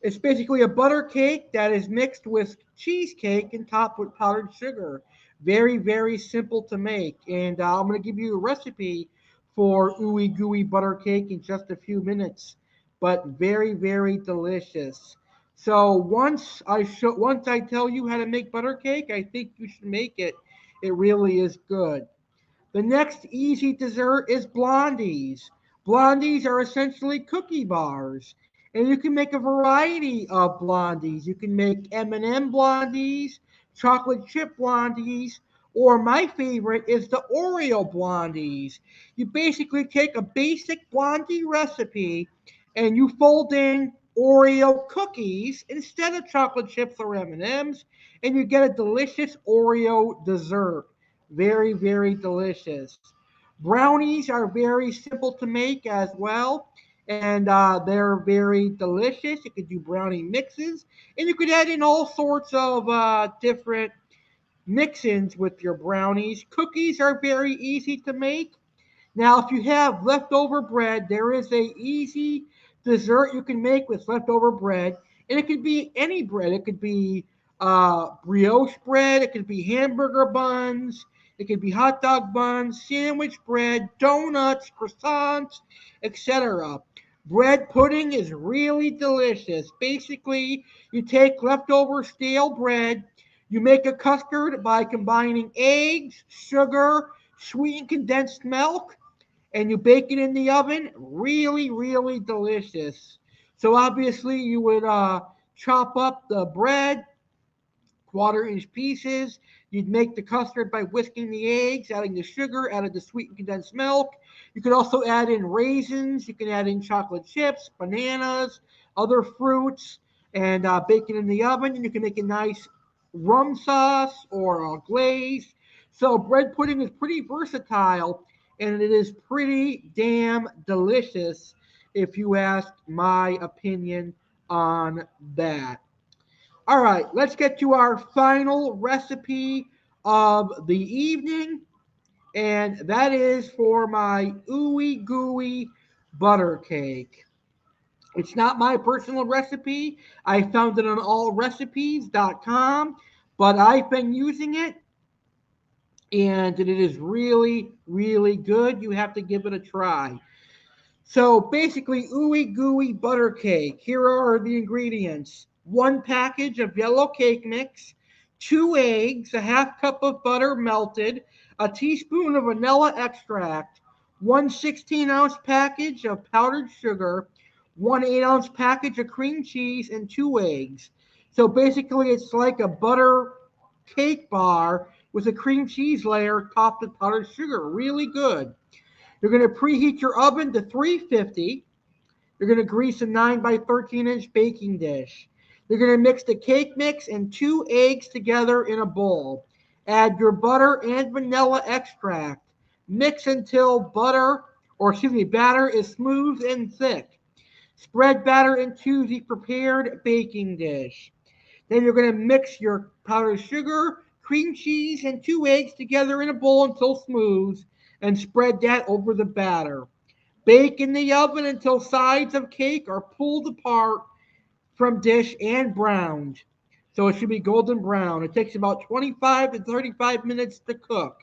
It's basically a butter cake that is mixed with cheesecake and topped with powdered sugar. Very, very simple to make. And I'm going to give you a recipe for ooey gooey butter cake in just a few minutes. But very, very delicious. So once I tell you how to make butter cake, I think you should make it. It really is good. The next easy dessert is blondies. Blondies are essentially cookie bars, and you can make a variety of blondies. You can make M&M blondies, chocolate chip blondies, or my favorite is the Oreo blondies. You basically take a basic blondie recipe and you fold in Oreo cookies instead of chocolate chips or M&Ms, and you get a delicious Oreo dessert. Very, very delicious. Brownies are very simple to make as well, and they're very delicious. You could do brownie mixes, and you could add in all sorts of different mix-ins with your brownies. Cookies are very easy to make. Now, if you have leftover bread, there is a easy dessert you can make with leftover bread, and it could be any bread. It could be brioche bread. It could be hamburger buns. It could be hot dog buns, sandwich bread, donuts, croissants, etc. Bread pudding is really delicious. Basically, you take leftover stale bread, you make a custard by combining eggs, sugar, sweetened condensed milk, and you bake it in the oven. Really, really delicious. So obviously you would chop up the bread, quarter-inch pieces. You'd make the custard by whisking the eggs, adding the sugar, adding the sweetened condensed milk. You could also add in raisins. You can add in chocolate chips, bananas, other fruits, and bake it in the oven. And you can make a nice rum sauce or a glaze. So bread pudding is pretty versatile, and it is pretty damn delicious, if you ask my opinion on that. All right, let's get to our final recipe of the evening, and that is for my ooey gooey butter cake. It's not my personal recipe. I found it on allrecipes.com, but I've been using it and it is really, really good. You have to give it a try. So basically, ooey gooey butter cake. Here are the ingredients: one package of yellow cake mix, two eggs, a half cup of butter melted, a teaspoon of vanilla extract, one 16-ounce package of powdered sugar, one 8-ounce package of cream cheese, and two eggs. So basically, it's like a butter cake bar with a cream cheese layer topped with powdered sugar. Really good. You're going to preheat your oven to 350. You're going to grease a 9 by 13-inch baking dish. You're going to mix the cake mix and two eggs together in a bowl. Add your butter and vanilla extract. Mix until batter is smooth and thick. Spread batter into the prepared baking dish. Then you're going to mix your powdered sugar, cream cheese, and two eggs together in a bowl until smooth and spread that over the batter. Bake in the oven until sides of cake are pulled apart from dish and browned. So it should be golden brown. It takes about 25 to 35 minutes to cook.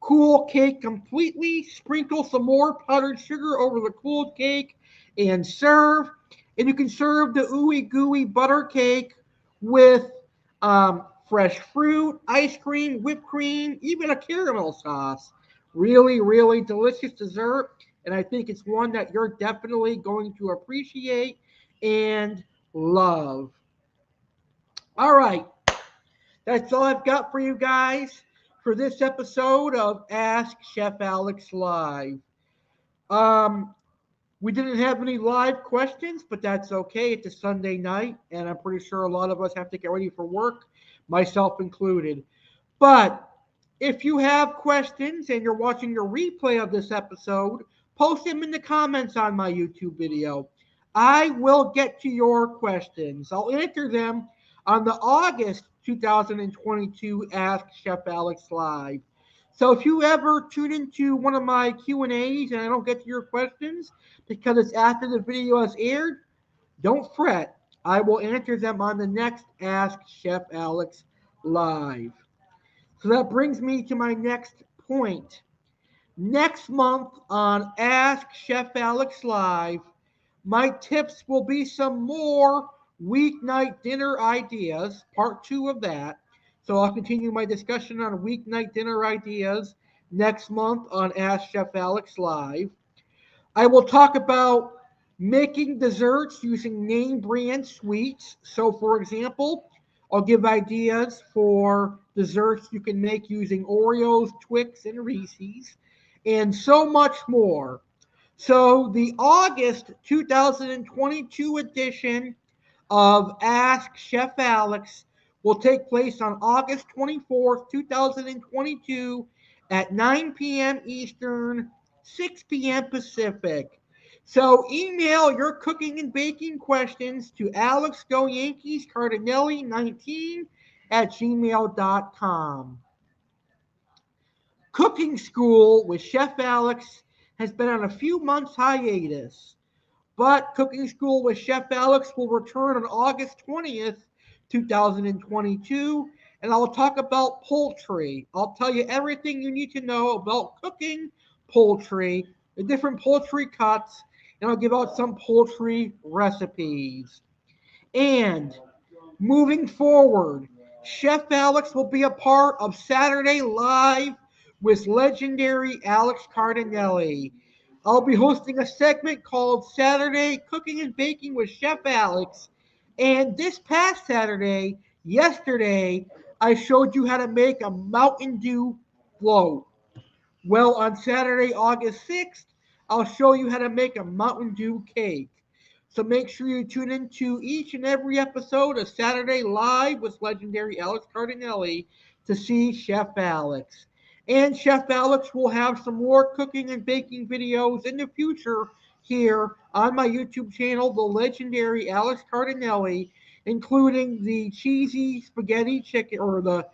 Cool cake completely. Sprinkle some more powdered sugar over the cooled cake and serve. And you can serve the ooey gooey butter cake with fresh fruit, ice cream, whipped cream, even a caramel sauce. Really, really delicious dessert. and I think it's one that you're definitely going to appreciate and love. All right, that's all I've got for you guys for this episode of Ask Chef Alex Live. Um, we didn't have any live questions, but that's okay. It's a Sunday night, and I'm pretty sure a lot of us have to get ready for work, myself included. But if you have questions and you're watching a replay of this episode, post them in the comments on my YouTube video. I will get to your questions. I'll answer them on the August 2022 Ask Chef Alex Live. So if you ever tune into one of my Q&As and I don't get to your questions because it's after the video has aired, don't fret. I will answer them on the next Ask Chef Alex Live. So that brings me to my next point. Next month on Ask Chef Alex Live, my tips will be some more weeknight dinner ideas, part 2 of that. So I'll continue my discussion on weeknight dinner ideas next month on Ask Chef Alex Live. I will talk about making desserts using name brand sweets. So, for example, I'll give ideas for desserts you can make using Oreos, Twix, and Reese's, and so much more. So, the August 2022 edition of Ask Chef Alex will take place on August 24th, 2022 at 9 p.m. Eastern, 6 p.m. Pacific. So email your cooking and baking questions to AlexGoYankeesCardinale19 at gmail.com. Cooking School with Chef Alex has been on a few months hiatus. But Cooking School with Chef Alex will return on August 20th, 2022, and I'll talk about poultry. I'll tell you everything you need to know about cooking poultry, the different poultry cuts, and I'll give out some poultry recipes. And moving forward, Chef Alex will be a part of Saturday Live with legendary Alex Cardinale. I'll be hosting a segment called Saturday Cooking and Baking with Chef Alex. And this past Saturday, yesterday, I showed you how to make a Mountain Dew float. Well, on Saturday, August 6th, I'll show you how to make a Mountain Dew cake. So make sure you tune into each and every episode of Saturday Live with legendary Alex Cardinale to see Chef Alex. And Chef Alex will have some more cooking and baking videos in the future here on my YouTube channel, the legendary Alex Cardinale, including the cheesy spaghetti chicken or the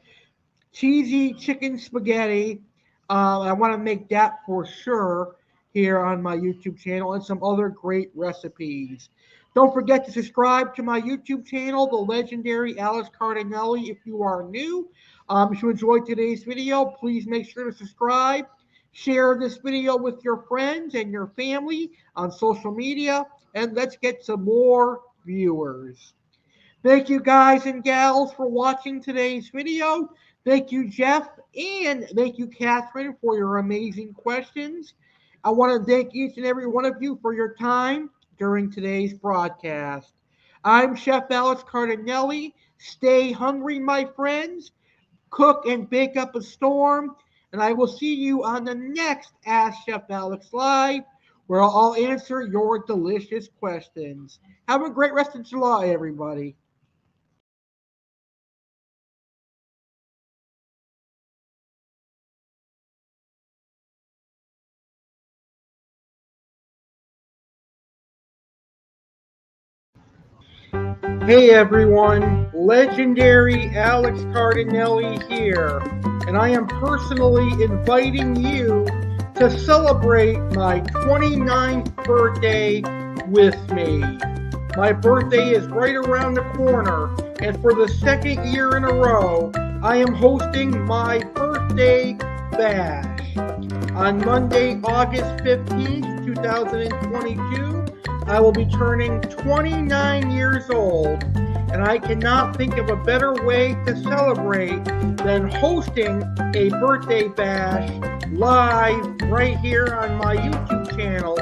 cheesy chicken spaghetti. I want to make that for sure here on my YouTube channel and some other great recipes. Don't forget to subscribe to my YouTube channel, the legendary Alex Cardinale, if you are new. If you enjoyed today's video, please make sure to subscribe. Share this video with your friends and your family on social media, and let's get some more viewers. Thank you guys and gals for watching today's video. Thank you, Jeff, and thank you, Katherine, for your amazing questions. I want to thank each and every one of you for your time during today's broadcast. I'm Chef Alex Cardinale. Stay hungry, my friends. Cook and bake up a storm. And I will see you on the next Ask Chef Alex Live, where I'll answer your delicious questions. Have a great rest of July, everybody. Hey everyone, legendary Alex Cardinale here, and I am personally inviting you to celebrate my 29th birthday with me. My birthday is right around the corner, and for the second year in a row, I am hosting my birthday bash. On Monday, August 15th, 2022, I will be turning 29 years old, and I cannot think of a better way to celebrate than hosting a birthday bash live right here on my YouTube channel,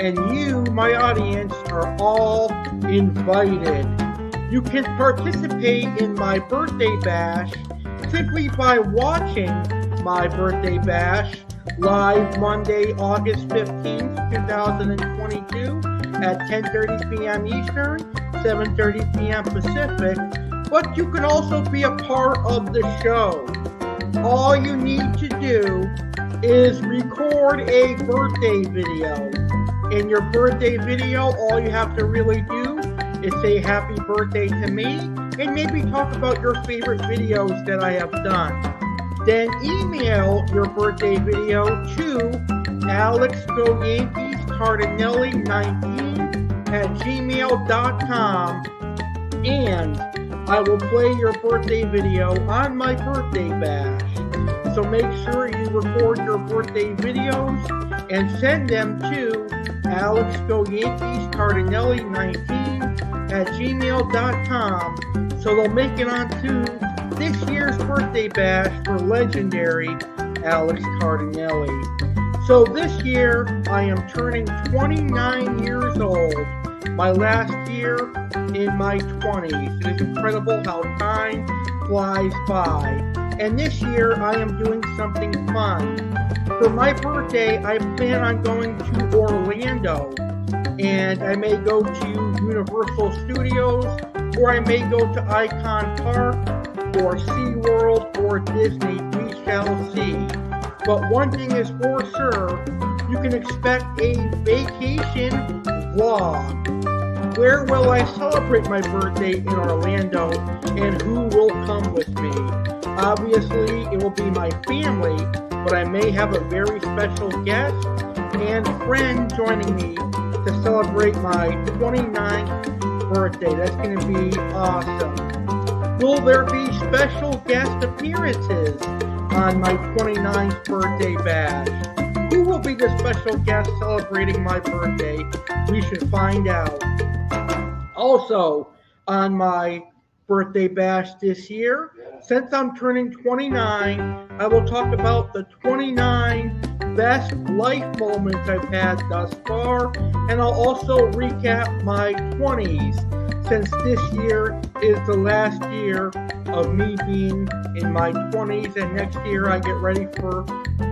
and you, my audience, are all invited. You can participate in my birthday bash simply by watching my birthday bash live Monday, August 15th, 2022 at 10:30 p.m. Eastern, 7:30 p.m. Pacific, but you can also be a part of the show. All you need to do is record a birthday video. In your birthday video, all you have to really do is say happy birthday to me and maybe talk about your favorite videos that I have done. Then email your birthday video to alexgoyankeescardinale19@gmail.com, and I will play your birthday video on my birthday bash. So make sure you record your birthday videos and send them to alexgoyankeescardinale19@gmail.com so they'll make it onto this year's birthday bash for legendary Alex Cardinale. So this year I am turning 29 years old, my last year in my 20s. It is incredible how time flies by. And this year I am doing something fun. For my birthday, I plan on going to Orlando, and I may go to Universal Studios, or I may go to Icon Park, or SeaWorld, or Disney. We shall see. But one thing is for sure, you can expect a vacation vlog. Where will I celebrate my birthday in Orlando, and who will come with me? Obviously, it will be my family, but I may have a very special guest and friend joining me to celebrate my 29th birthday. That's going to be awesome. Will there be special guest appearances on my 29th birthday bash? Who will be the special guest celebrating my birthday? We should find out. Also, on my birthday bash this year, since I'm turning 29, I will talk about the 29 best life moments I've had thus far, and I'll also recap my 20s, since this year is the last year of me being in my 20s, and next year I get ready for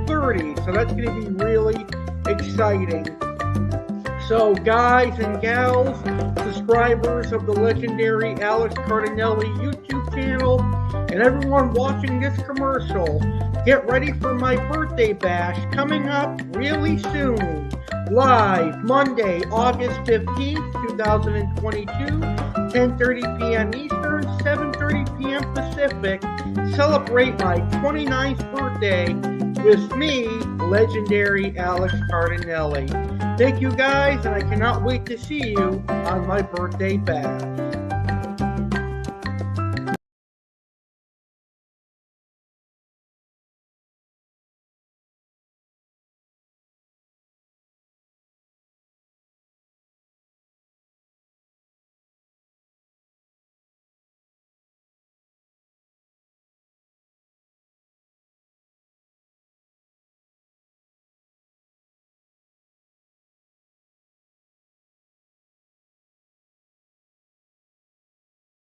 30, so that's going to be really exciting. So guys and gals, subscribers of the legendary Alex Cardinale YouTube channel, and everyone watching this commercial, get ready for my birthday bash coming up really soon. Live Monday, August 15th, 2022, 10:30 p.m. Eastern, 7:30 p.m. Pacific. Celebrate my 29th birthday with me, legendary Alex Cardinale. Thank you guys, and I cannot wait to see you on my birthday bash.